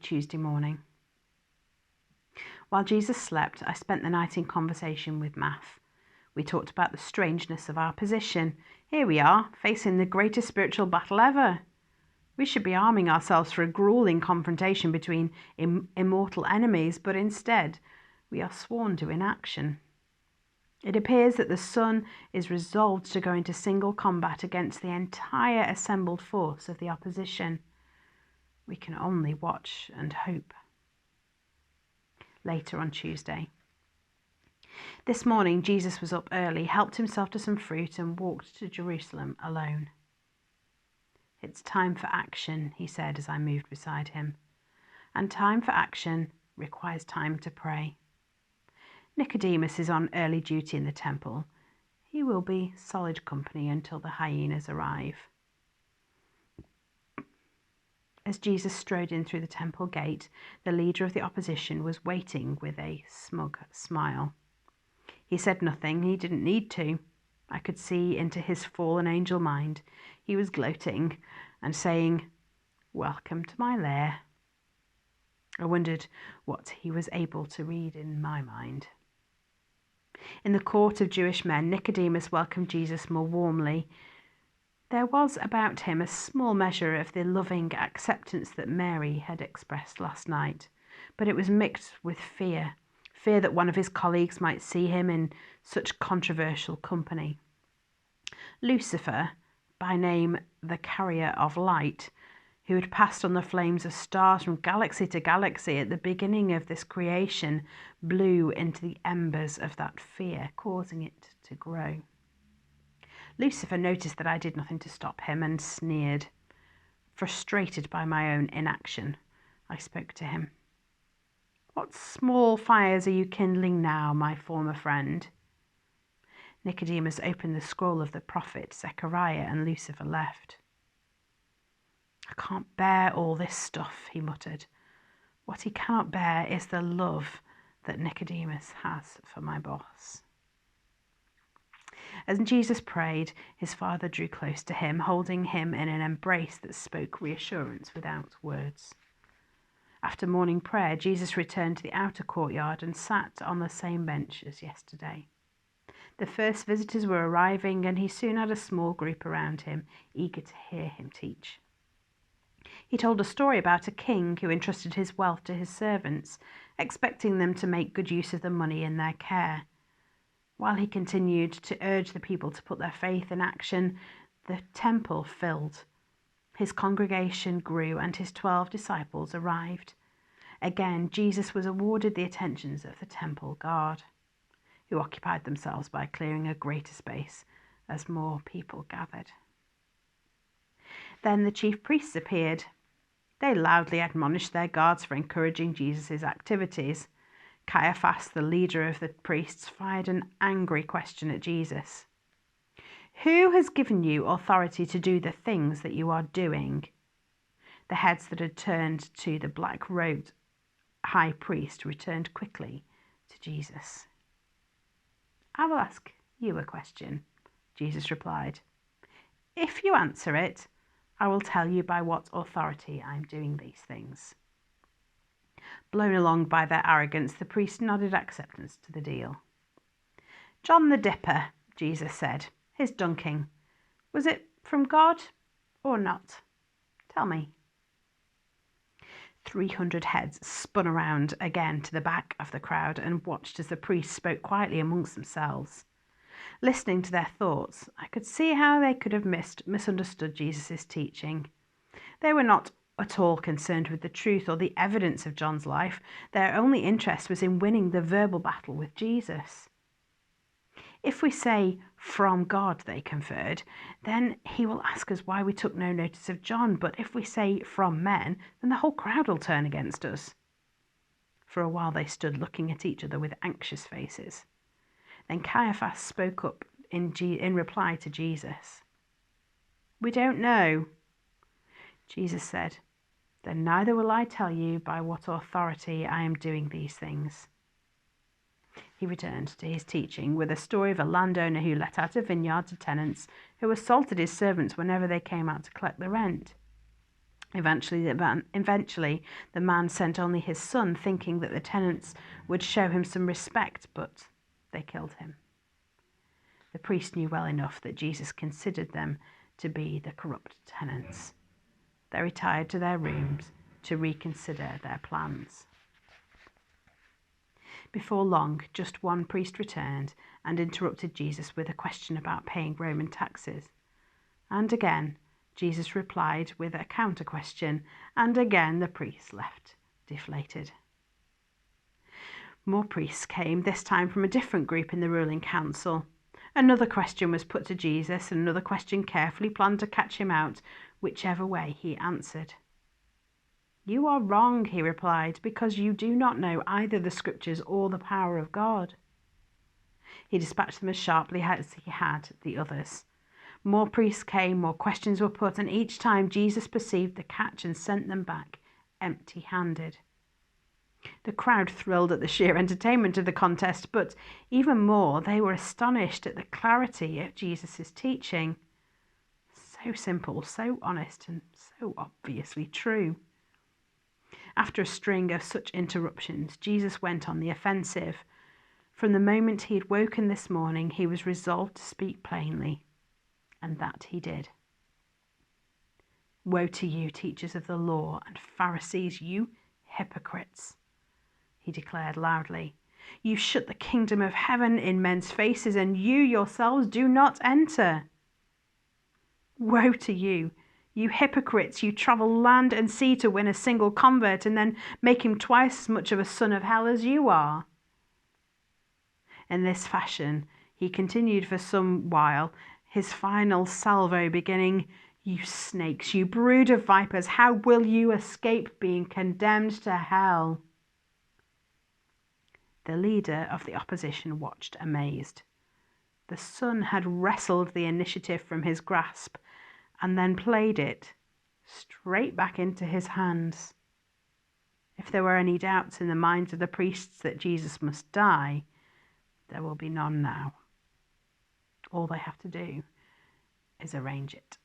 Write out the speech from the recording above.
Tuesday morning. While Jesus slept, I spent the night in conversation with Math. We talked about the strangeness of our position. Here we are, facing the greatest spiritual battle ever. We should be arming ourselves for a grueling confrontation between immortal enemies, but instead we are sworn to inaction. It appears that the Son is resolved to go into single combat against the entire assembled force of the opposition. We can only watch and hope. Later on Tuesday. This morning, Jesus was up early, helped himself to some fruit, and walked to Jerusalem alone. "It's time for action," he said as I moved beside him. And time for action requires time to pray. Nicodemus is on early duty in the temple. He will be solid company until the hyenas arrive. As Jesus strode in through the temple gate, the leader of the opposition was waiting with a smug smile. He said nothing. He didn't need to. I could see into his fallen angel mind. He was gloating and saying, "Welcome to my lair." I wondered what he was able to read in my mind. In the court of Jewish men, Nicodemus welcomed Jesus more warmly. There was about him a small measure of the loving acceptance that Mary had expressed last night, but it was mixed with fear that one of his colleagues might see him in such controversial company. Lucifer, by name the carrier of light, who had passed on the flames of stars from galaxy to galaxy at the beginning of this creation, blew into the embers of that fear, causing it to grow. Lucifer noticed that I did nothing to stop him and sneered. Frustrated by my own inaction, I spoke to him. "What small fires are you kindling now, my former friend?" Nicodemus opened the scroll of the prophet Zechariah, and Lucifer left. "I can't bear all this stuff," he muttered. What he cannot bear is the love that Nicodemus has for my boss. As Jesus prayed, his Father drew close to him, holding him in an embrace that spoke reassurance without words. After morning prayer, Jesus returned to the outer courtyard and sat on the same bench as yesterday. The first visitors were arriving, and he soon had a small group around him, eager to hear him teach. He told a story about a king who entrusted his wealth to his servants, expecting them to make good use of the money in their care. While he continued to urge the people to put their faith in action, the temple filled. His congregation grew, and his 12 disciples arrived. Again, Jesus was awarded the attentions of the temple guard, who occupied themselves by clearing a greater space as more people gathered. Then the chief priests appeared. They loudly admonished their guards for encouraging Jesus' activities. Caiaphas, the leader of the priests, fired an angry question at Jesus. "Who has given you authority to do the things that you are doing?" The heads that had turned to the black-robed high priest returned quickly to Jesus. "I will ask you a question," Jesus replied. "If you answer it, I will tell you by what authority I am doing these things." Blown along by their arrogance, the priest nodded acceptance to the deal. "John the Dipper," Jesus said, "his dunking, was it from God or not? Tell me." 300 heads spun around again to the back of the crowd and watched as the priests spoke quietly amongst themselves. Listening to their thoughts, I could see how they could have misunderstood Jesus' teaching. They were not at all concerned with the truth or the evidence of John's life. Their only interest was in winning the verbal battle with Jesus. If we say, "from God," they conferred, then he will ask us why we took no notice of John. But if we say, "from men," then the whole crowd will turn against us. For a while they stood looking at each other with anxious faces. Then Caiaphas spoke up in reply to Jesus. "We don't know." Jesus said, "Then neither will I tell you by what authority I am doing these things." He returned to his teaching with a story of a landowner who let out a vineyard to tenants who assaulted his servants whenever they came out to collect the rent. Eventually, the man sent only his son, thinking that the tenants would show him some respect, but they killed him. The priest knew well enough that Jesus considered them to be the corrupt tenants. They retired to their rooms to reconsider their plans. Before long, just one priest returned and interrupted Jesus with a question about paying Roman taxes. And again, Jesus replied with a counter question, and again the priest left deflated. More priests came, this time from a different group in the ruling council. Another question was put to Jesus, and another question carefully planned to catch him out, whichever way he answered. "You are wrong," he replied, "because you do not know either the Scriptures or the power of God." He dispatched them as sharply as he had the others. More priests came, more questions were put, and each time Jesus perceived the catch and sent them back empty-handed. The crowd thrilled at the sheer entertainment of the contest, but even more, they were astonished at the clarity of Jesus' teaching. So simple, so honest, and so obviously true. After a string of such interruptions, Jesus went on the offensive. From the moment he had woken this morning, he was resolved to speak plainly, and that he did. "Woe to you, teachers of the law and Pharisees, you hypocrites," he declared loudly. "You shut the kingdom of heaven in men's faces, and you yourselves do not enter. Woe to you, you hypocrites! You travel land and sea to win a single convert and then make him twice as much of a son of hell as you are." In this fashion, he continued for some while, his final salvo beginning, "You snakes, you brood of vipers, how will you escape being condemned to hell?" The leader of the opposition watched amazed. The son had wrestled the initiative from his grasp and then played it straight back into his hands. If there were any doubts in the minds of the priests that Jesus must die, there will be none now. All they have to do is arrange it.